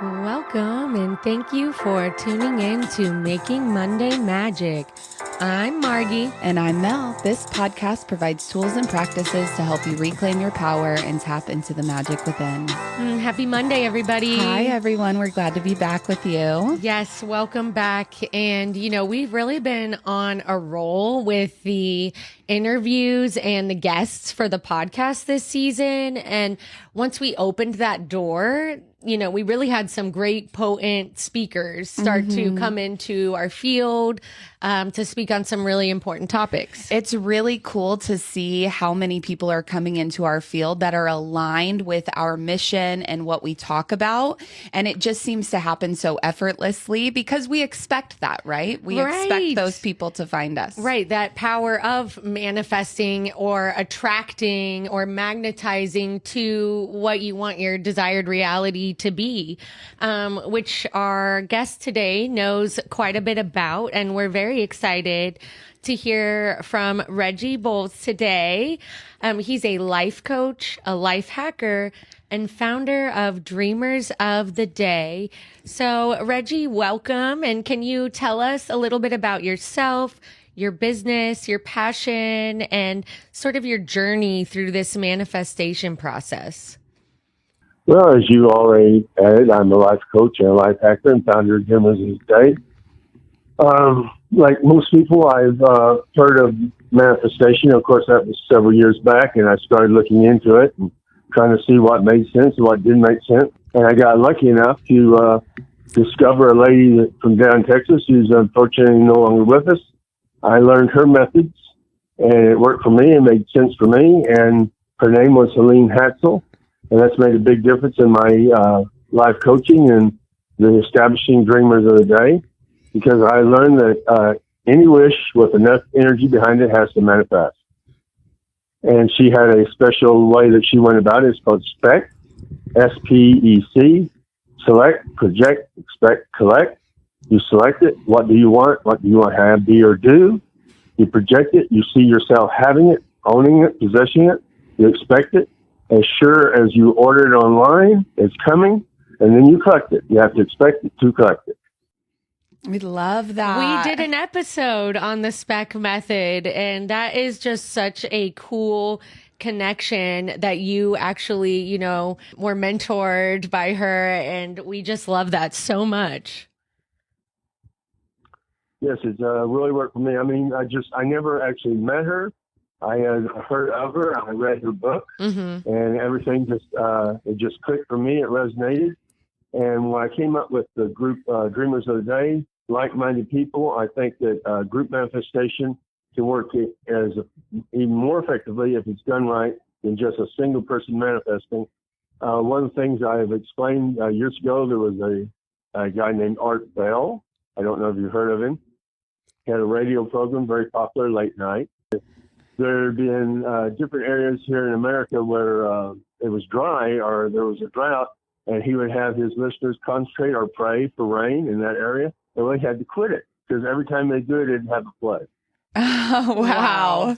Welcome and thank you for tuning in to Making Monday Magic. I'm Margie. And I'm Mel. This podcast provides tools and practices to help you reclaim your power and tap into the magic within. Happy Monday, everybody. Hi, everyone. We're glad to be back with you. Yes, welcome back. And, we've really been on a roll with the interviews and the guests for the podcast this season. And once we opened that door, we really had some great potent speakers start to come into our field to speak on some really important topics. It's really cool to see how many people are coming into our field that are aligned with our mission and what we talk about. And it just seems to happen so effortlessly because we expect that, right? We expect those people to find us. Right. That power of manifesting or attracting or magnetizing to what you want your desired reality to be, which our guest today knows quite a bit about. And we're very excited to hear from Reggie Bolz today. He's a life coach, a life hacker, and founder of Dreamers of the Day. So, Reggie, welcome. And can you tell us a little bit about yourself, your business, your passion, and sort of your journey through this manifestation process? Well, as you already added, I'm a life coach and a life hacker and founder of Dreamers of the Day. Like most people, I've heard of manifestation. Of course, that was several years back, and I started looking into it and trying to see what made sense and what didn't make sense. And I got lucky enough to discover a lady from down in Texas who's unfortunately no longer with us. I learned her methods, and it worked for me and made sense for me. And her name was Helene Hatzel, and that's made a big difference in my life coaching and the establishing Dreamers of the Day. Because I learned that any wish with enough energy behind it has to manifest. And she had a special way that she went about it. It's called SPEC, S-P-E-C, select, project, expect, collect. You select it. What do you want? What do you want to have, be, or do? You project it. You see yourself having it, owning it, possessing it. You expect it. As sure as you order it online, it's coming. And then you collect it. You have to expect it to collect it. We love that. We did an episode on the SPEC method, and that is just such a cool connection that you actually, were mentored by her, and we just love that so much. Yes, it's really worked for me. I mean, I never actually met her. I had heard of her. I read her book, and everything it just clicked for me. It resonated. And when I came up with the group Dreamers of the Day, like-minded people, I think that group manifestation can work as even more effectively if it's done right than just a single person manifesting. One of the things I have explained years ago, there was a guy named Art Bell. I don't know if you've heard of him. He had a radio program, very popular, late night. There have been different areas here in America where it was dry or there was a drought, and he would have his listeners concentrate or pray for rain in that area. And they had to quit it because every time they do it, it'd have a flood. Oh, wow.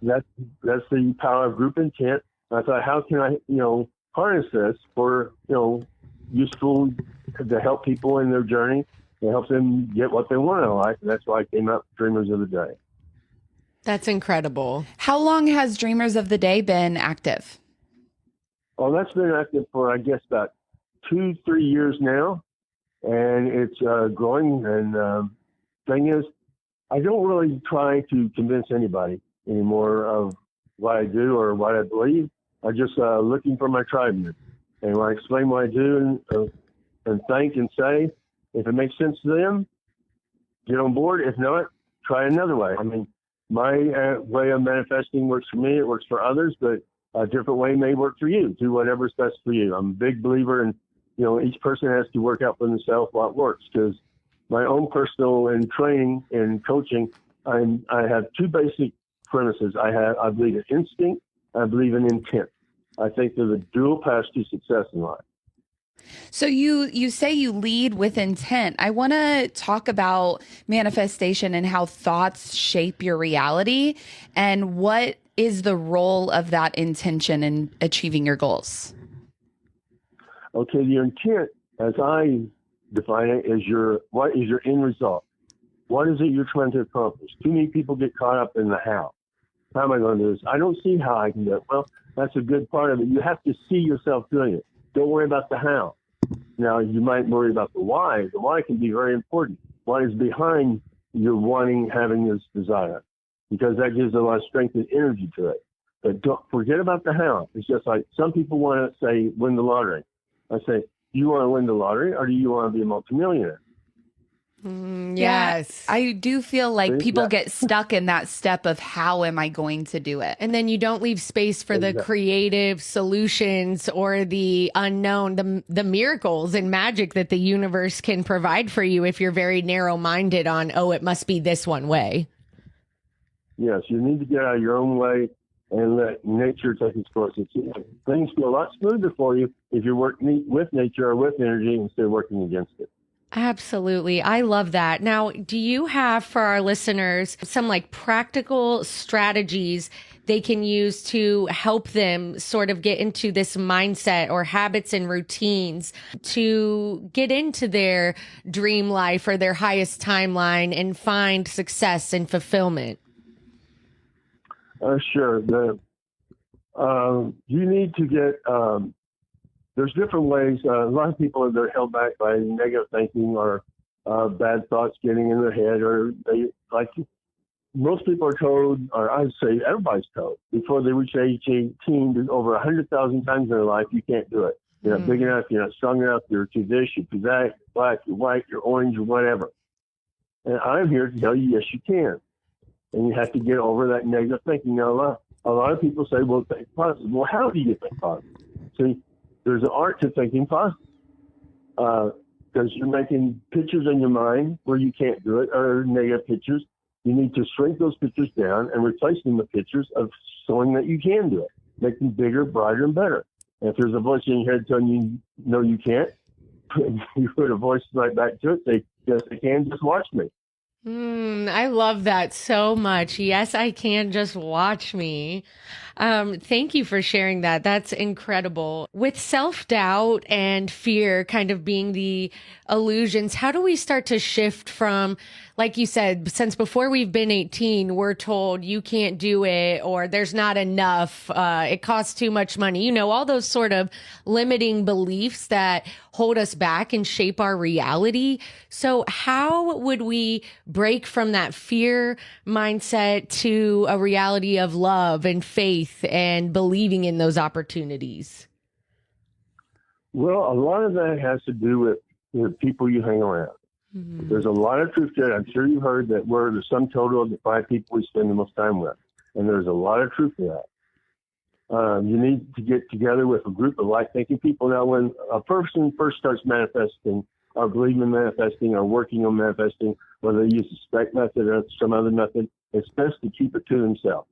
That's the power of group intent. I thought, how can I, harness this for, useful to help people in their journey and help them get what they want in life. And that's why I came up with Dreamers of the Day. That's incredible. How long has Dreamers of the Day been active? Oh, that's been active for, I guess, about 2-3 years now. And it's growing. And thing is, I don't really try to convince anybody anymore of what I do or what I believe. I'm just looking for my tribe. And when I explain what I do and think and say, if it makes sense to them, get on board. If not, try another way. I mean, my way of manifesting works for me. It works for others, but a different way may work for you. Do whatever's best for you. I'm a big believer in, each person has to work out for themselves what works, because my own personal and training and coaching, I have two basic premises. I believe in instinct. I believe in intent. I think they're the dual paths to success in life. So you say you lead with intent. I want to talk about manifestation and how thoughts shape your reality, and what is the role of that intention in achieving your goals? Okay, your intent as I define it, is what is your end result? What is it you're trying to accomplish? Too many people get caught up in the how. How am I going to do this? I don't see how I can do it. Well, that's a good part of it. You have to see yourself doing it. Don't worry about the how. Now, you might worry about the why. The why can be very important. What is behind your having this desire? Because that gives a lot of strength and energy to it. But don't forget about the how. It's just like some people want to say, win the lottery. I say, do you want to win the lottery or do you want to be a multimillionaire? Yes. Yeah, I do feel like people get stuck in that step of how am I going to do it? And then you don't leave space for the creative solutions or the unknown, the miracles and magic that the universe can provide for you if you're very narrow-minded on, oh, it must be this one way. Yes, you need to get out of your own way and let nature take its course. Things go a lot smoother for you if you work with nature or with energy instead of working against it. Absolutely. I love that. Now, do you have for our listeners some like practical strategies they can use to help them sort of get into this mindset or habits and routines to get into their dream life or their highest timeline and find success and fulfillment? Sure. You need to get, there's different ways. A lot of people are held back by negative thinking or bad thoughts getting in their head, or most people are told, or I'd say everybody's told, before they reach age 18, over 100,000 times in their life, you can't do it. You're not big enough, you're not strong enough, you're too this, you're too that, you're black, you're white, you're orange, or whatever. And I'm here to tell you, yes, you can. And you have to get over that negative thinking. Now, a lot of people say, well, think positive. Well, how do you think positive? See, there's an art to thinking positive. Because you're making pictures in your mind where you can't do it, or negative pictures. You need to shrink those pictures down and replace them with pictures of showing that you can do it. Make them bigger, brighter, and better. And if there's a voice in your head telling you, no, you can't, you put a voice right back to it. Say, yes, I can. Just watch me. I love that so much. Yes, I can. Just watch me. Thank you for sharing that. That's incredible. With self-doubt and fear kind of being the illusions, how do we start to shift from, like you said, since before we've been 18, we're told you can't do it or there's not enough, it costs too much money, all those sort of limiting beliefs that hold us back and shape our reality. So how would we break from that fear mindset to a reality of love and faith and believing in those opportunities? Well, a lot of that has to do with the people you hang around. Mm-hmm. There's a lot of truth to it. I'm sure you heard that we're the sum total of the 5 people we spend the most time with. And there's a lot of truth to that. You need to get together with a group of like-thinking people. Now, when a person first starts manifesting or believing in manifesting or working on manifesting, whether they use the SPEC method or some other method, it's best to keep it to themselves.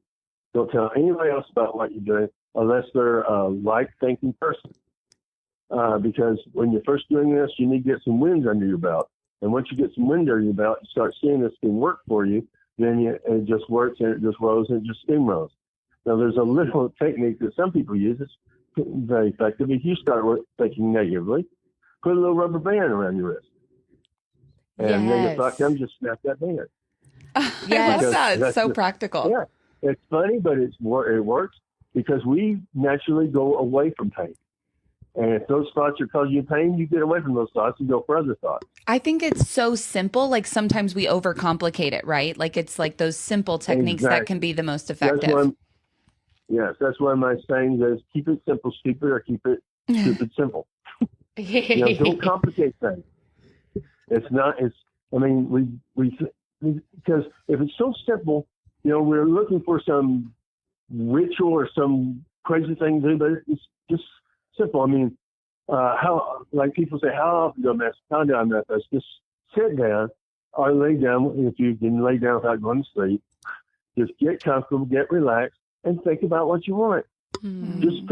Don't tell anybody else about what you're doing unless they're a like-thinking person. Because when you're first doing this, you need to get some wind under your belt. And once you get some wind under your belt, you start seeing this can work for you, then it just works and it just rolls and it just steamrolls. Now, there's a little technique that some people use. It's very effective. If you start thinking negatively, put a little rubber band around your wrist. And negative thought comes, just snap that band. I love that. It's so practical. Yeah. It's funny, but it works because we naturally go away from pain. And if those thoughts are causing you pain, you get away from those thoughts and go for other thoughts. I think it's so simple. Like sometimes we overcomplicate it, right? Like it's like those simple techniques that can be the most effective. That's one of my sayings is keep it simple, stupid, or keep it stupid, simple. Don't complicate things. Because if it's so simple, we're looking for some ritual or some crazy thing to do, but it's just simple. How people say, how often do I mess? How do I mess? Just sit down or lay down. If you can lay down without going to sleep, just get comfortable, get relaxed, and think about what you want. Mm-hmm. Just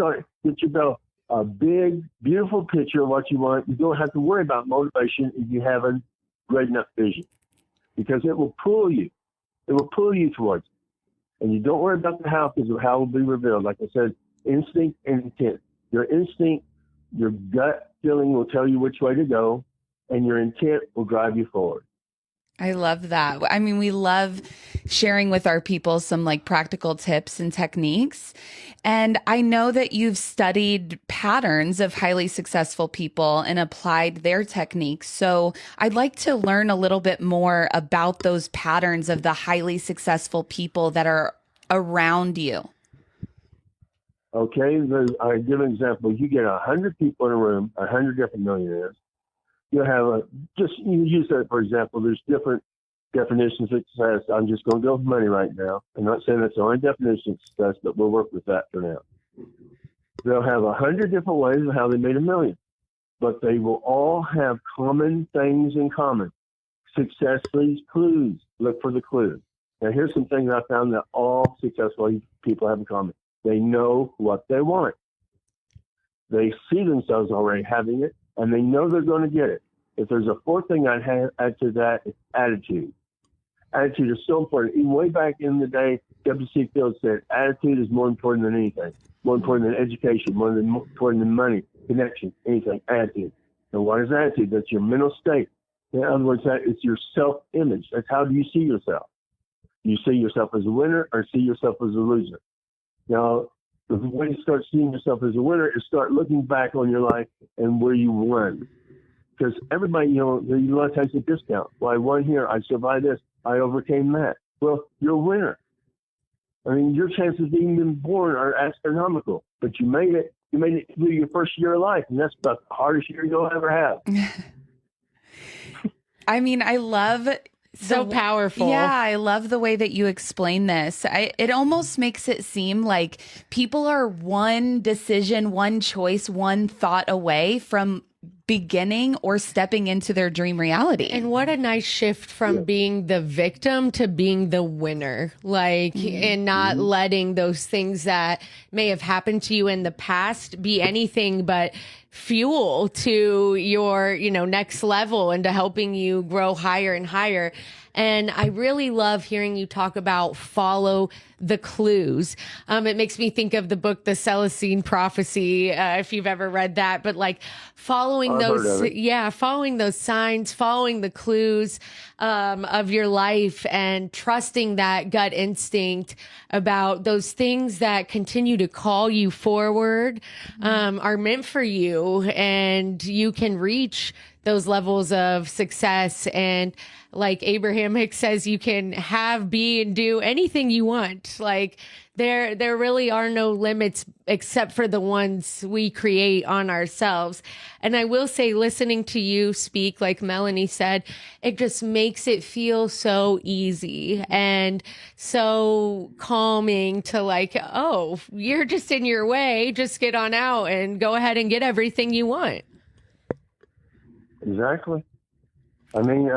get yourself a big, beautiful picture of what you want. You don't have to worry about motivation if you have a great enough vision, because it will pull you. It will pull you towards it. And you don't worry about the how, because the how will be revealed. Like I said, instinct and intent. Your instinct, your gut feeling will tell you which way to go, and your intent will drive you forward. I love that. I mean, we love sharing with our people some like practical tips and techniques. And I know that you've studied patterns of highly successful people and applied their techniques. So I'd like to learn a little bit more about those patterns of the highly successful people that are around you. Okay, I give an example. You get 100 people in a room, 100 different millionaires. You have you use that for example. There's different definitions of success. I'm just going to go with money right now. I'm not saying that's the only definition of success, but we'll work with that for now. They'll have 100 different ways of how they made $1 million, but they will all have common things in common. Success leaves clues. Look for the clues. Now, here's some things I found that all successful people have in common. They know what they want. They see themselves already having it, and they know they're going to get it. If there's a fourth thing I'd add to that, it's attitude. Attitude is so important. Even way back in the day, W.C. Fields said, attitude is more important than anything. More important than education, more important than money, connection, anything, attitude. And what is attitude? That's your mental state. In other words, it's your self-image. That's how do you see yourself? Do you see yourself as a winner or see yourself as a loser? Now, the way you start seeing yourself as a winner is start looking back on your life and where you won. Because everybody, a lot of times a discount. Well, I won here. I survived this. I overcame that. Well, you're a winner. I mean, your chances of being born are astronomical, but you made it. You made it through your first year of life, and that's about the hardest year you'll ever have. I mean, I love so powerful. Yeah, I love the way that you explain this. It almost makes it seem like people are one decision, one choice, one thought away from beginning or stepping into their dream reality. And what a nice shift from being the victim to being the winner, and not letting those things that may have happened to you in the past be anything but fuel to your, next level and to helping you grow higher and higher. And I really love hearing you talk about follow the clues. It makes me think of the book, The Celestine Prophecy, if you've ever read that, but following following those signs, following the clues, of your life and trusting that gut instinct about those things that continue to call you forward, are meant for you, and you can reach those levels of success. And like Abraham Hicks says, you can have, be, and do anything you want. There really are no limits except for the ones we create on ourselves. And I will say, listening to you speak, like Melanie said, it just makes it feel so easy and so calming to oh, you're just in your way. Just get on out and go ahead and get everything you want. Exactly. I mean,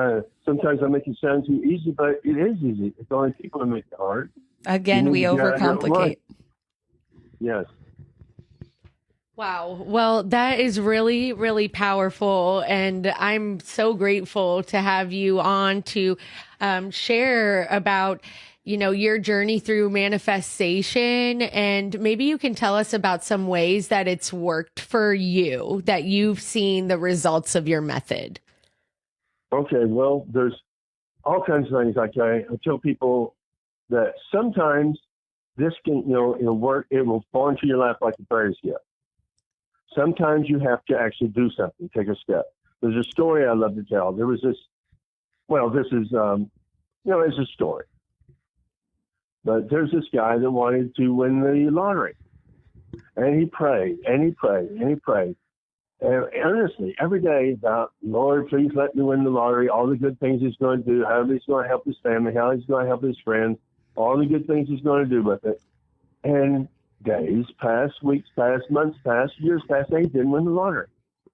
sometimes I make it sound too easy, but it is easy. It's only people that make it hard. Again, we overcomplicate. Yes. Wow. Well, that is really, really powerful. And I'm so grateful to have you on to share about, your journey through manifestation. And maybe you can tell us about some ways that it's worked for you, that you've seen the results of your method. Okay. Well, there's all kinds of things. I tell people that sometimes this can, it'll work. It will fall into your lap like a fairy gift. Sometimes you have to actually do something, take a step. There's a story I love to tell. There was this, it's a story. But there's this guy that wanted to win the lottery. And he prayed, and he prayed, and he prayed. And earnestly, every day about, Lord, please let me win the lottery, all the good things he's going to do, how he's going to help his family, how he's going to help his friends, all the good things he's going to do with it. And days passed, weeks passed, months passed, years passed, and he didn't win the lottery.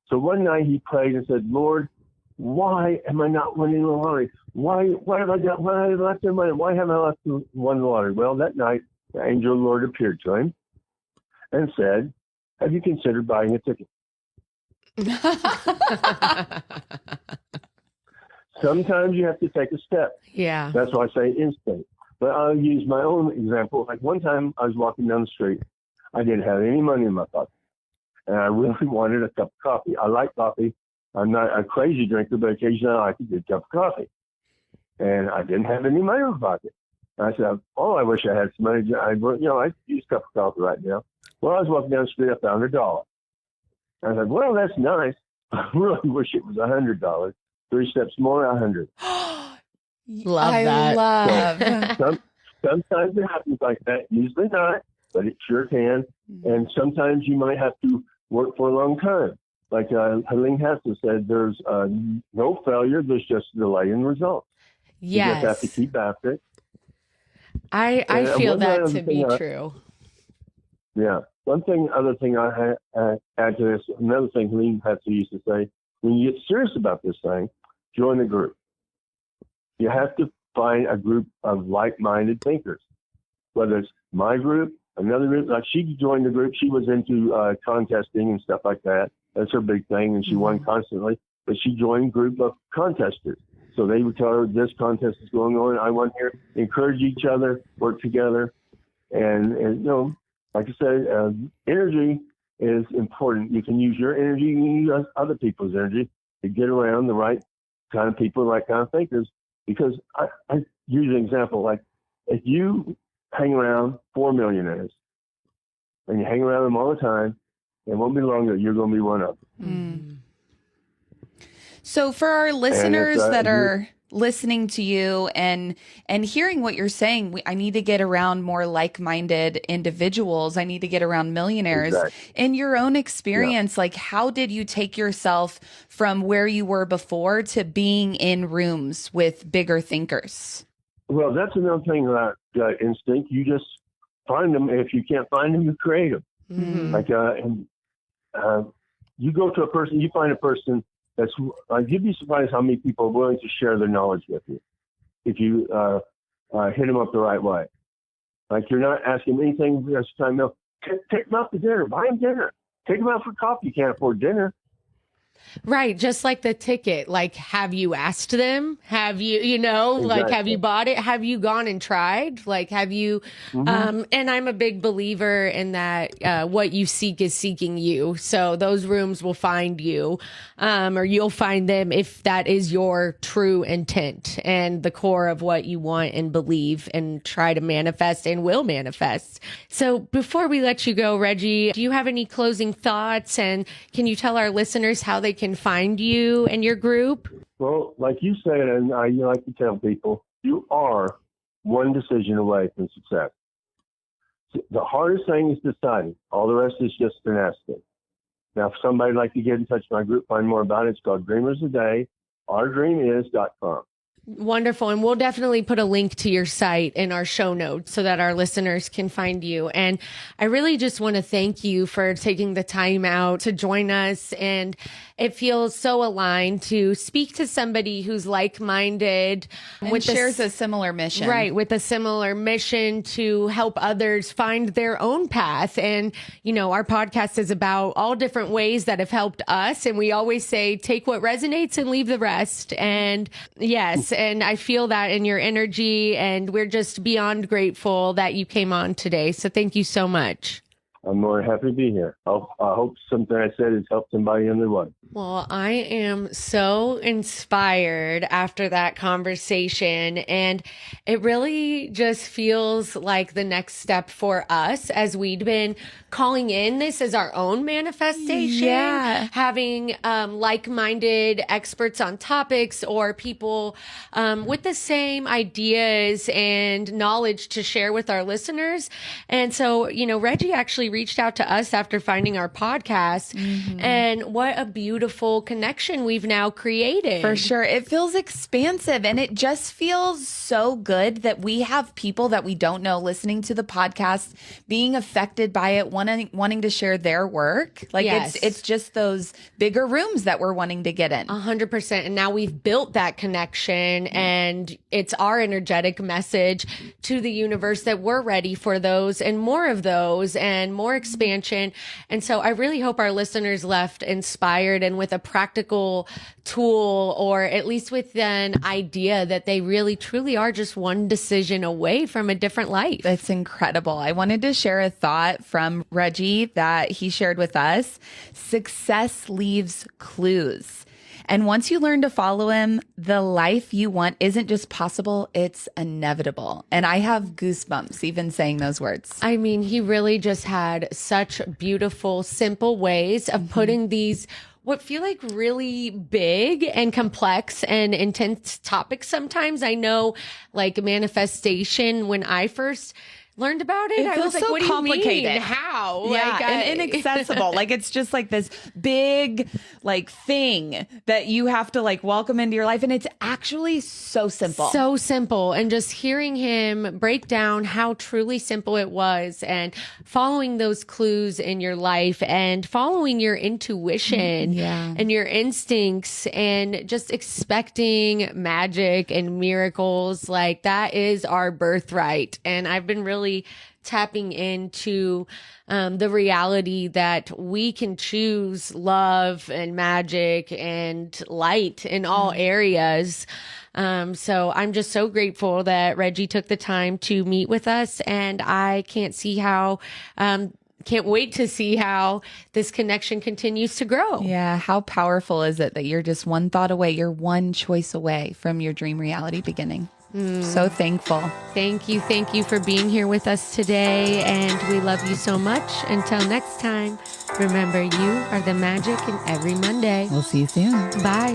So one night he prayed and said, Lord, why am I not winning the lottery? Why have I left the money? Why haven't I won the lottery? Well, that night, the angel of the Lord appeared to him and said, have you considered buying a ticket? Sometimes you have to take a step. Yeah. That's why I say instinct. But I'll use my own example. Like one time I was walking down the street. I didn't have any money in my pocket. and I really wanted a cup of coffee. I like coffee. I'm not a crazy drinker, but occasionally I like a good cup of coffee. And I didn't have any money in my pocket. I said, oh, I wish I had some money. I use a cup of coffee right now. Well, I was walking down the street, I found $1. I said, well, that's nice. I really wish it was $100. 3 steps more, 100. Love that. Sometimes it happens like that. Usually not, but it sure can. And sometimes you might have to work for a long time. Like Helene Hester said, there's no failure. There's just a delay in results. Yes. You just have to keep after it. I feel that to be true. Yeah. Other thing I add to this, another thing Helene Hester used to say, when you get serious about this thing, join a group. You have to find a group of like-minded thinkers, whether it's my group, another group. Like she joined the group. She was into contesting and stuff like that. That's her big thing, and she won constantly. But she joined a group of contesters. So they would tell her, this contest is going on. I won here. Encourage each other, work together. And you know, like I said, energy is important. You can use your energy, you can use other people's energy to get around the right kind of people, the right kind of thinkers. Because I use an example, like if you hang around 4 millionaires and you hang around them all the time, it won't be long that you're going to be one of them. So for our listeners that are listening to you and hearing what you're saying, I need to get around more like-minded individuals. I need to get around millionaires. Exactly. In your own experience, like how did you take yourself from where you were before to being in rooms with bigger thinkers? Well, that's another thing about instinct. You just find them. If you can't find them, you create them. Like, you go to a person, you find a person that's, you'd be surprised how many people are willing to share their knowledge with you if you hit them up the right way. Like, you're not asking them anything the rest of the time. No, take them out to dinner, buy them dinner, take them out for coffee. You can't afford dinner. Right. Just like the ticket. Like, have you asked them? Have you, like, have you bought it? Have you gone and tried? Like, have you, and I'm a big believer in that, what you seek is seeking you. So those rooms will find you, or you'll find them if that is your true intent and the core of what you want and believe and try to manifest and will manifest. So before we let you go, Reggie, do you have any closing thoughts? And can you tell our listeners how they can find you and your group? Well, like you said, and I like to tell people, you are one decision away from success. The hardest thing is deciding. All the rest is just tenacity. Now, if somebody'd like to get in touch with my group, find more about it, it's called Dreamers a Day, ourdreamis.com. Wonderful. And we'll definitely put a link to your site in our show notes so that our listeners can find you. And I really just want to thank you for taking the time out to join us. And it feels so aligned to speak to somebody who's like-minded and shares a similar mission. Right. With a similar mission to help others find their own path. And, our podcast is about all different ways that have helped us. And we always say, take what resonates and leave the rest. And yes, and I feel that in your energy, and we're just beyond grateful that you came on today. So thank you so much. I'm more happy to be here. I hope something I said has helped somebody in their way. Well, I am so inspired after that conversation, and it really just feels like the next step for us as we'd been calling in this as our own manifestation, having like-minded experts on topics or people with the same ideas and knowledge to share with our listeners. And so, Reggie actually reached out to us after finding our podcast, and what a beautiful connection we've now created. For sure. It feels expansive, and it just feels so good that we have people that we don't know listening to the podcast, being affected by it, wanting to share their work. Like it's just those bigger rooms that we're wanting to get in. 100%. And now we've built that connection, and it's our energetic message to the universe that we're ready for those and more of those and more expansion. And so I really hope our listeners left inspired and with a practical tool, or at least with an idea that they really truly are just one decision away from a different life. That's incredible. I wanted to share a thought from Reggie that he shared with us. Success leaves clues. And once you learn to follow him, the life you want isn't just possible, it's inevitable. And I have goosebumps even saying those words. I mean, he really just had such beautiful, simple ways of putting these what feel like really big and complex and intense topics sometimes. I know, like manifestation, when I first learned about it, I feels was like, so what do you complicated. mean? How? Yeah, Like, and inaccessible. Like it's just like this big like thing that you have to like welcome into your life. And it's actually so simple. So simple. And just hearing him break down how truly simple it was, and following those clues in your life and following your intuition Yeah. and your instincts and just expecting magic and miracles, like that is our birthright. And I've been really tapping into the reality that we can choose love and magic and light in all areas. So I'm just so grateful that Reggie took the time to meet with us, and I can't wait to see how this connection continues to grow. Yeah. How powerful is it that you're just one thought away, you're one choice away from your dream reality beginning? So thankful. Thank you for being here with us today, and we love you so much. Until next time, remember, you are the magic in every Monday. We'll see you soon. Bye.